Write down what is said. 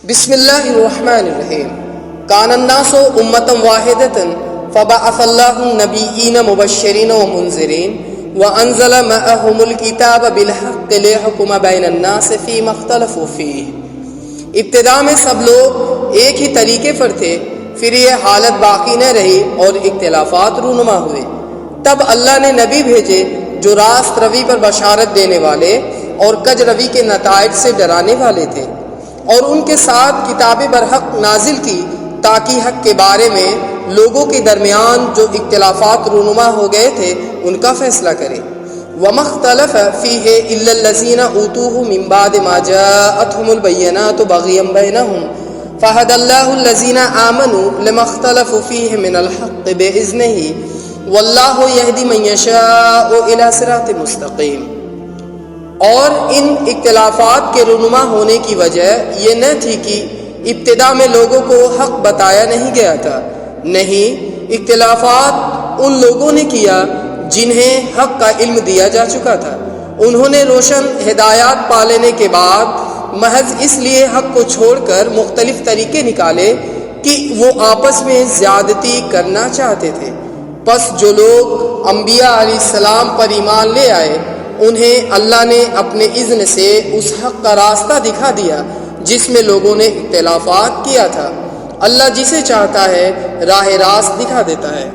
بسم اللہ الرحمن الرحیم۔ کان الناس امۃ واحدۃ فبعث اللہ النبیین مبشرین ومنذرین وانزل معهم الکتاب بالحق لیحکم بین الناس فیما اختلفوا فیہ۔ ابتدا میں سب لوگ ایک ہی طریقے پر تھے، پھر یہ حالت باقی نہ رہی اور اختلافات رونما ہوئے۔ تب اللہ نے نبی بھیجے جو راست روی پر بشارت دینے والے اور کج روی کے نتائج سے ڈرانے والے تھے، اور ان کے ساتھ کتاب برحق نازل کی تاکہ حق کے بارے میں لوگوں کے درمیان جو اختلافات رونما ہو گئے تھے ان کا فیصلہ کرے۔ وَمَا اخْتَلَفَ فِيهِ إِلَّا الَّذِينَ أُوتُوهُ مِن بَعْدِ مَا جَاءَتْهُمُ الْبَيِّنَاتُ بَغْيًا بَيْنَهُمْ فَهَدَى اللَّهُ الَّذِينَ آمَنُوا لِمَا اخْتَلَفُوا فِيهِ مِنَ الْحَقِّ بِإِذْنِهِ وَاللَّهُ يَهْدِي مَن يَشَاءُ إِلَى صِرَاطٍ مُسْتَقِيمٍ۔ اور ان اختلافات کے رونما ہونے کی وجہ یہ نہ تھی کہ ابتدا میں لوگوں کو حق بتایا نہیں گیا تھا، نہیں، اختلافات ان لوگوں نے کیا جنہیں حق کا علم دیا جا چکا تھا۔ انہوں نے روشن ہدایات پا لینے کے بعد محض اس لیے حق کو چھوڑ کر مختلف طریقے نکالے کہ وہ آپس میں زیادتی کرنا چاہتے تھے۔ پس جو لوگ انبیاء علیہ السلام پر ایمان لے آئے انہیں اللہ نے اپنے اذن سے اس حق کا راستہ دکھا دیا جس میں لوگوں نے اختلافات کیا تھا۔ اللہ جسے چاہتا ہے راہ راست دکھا دیتا ہے۔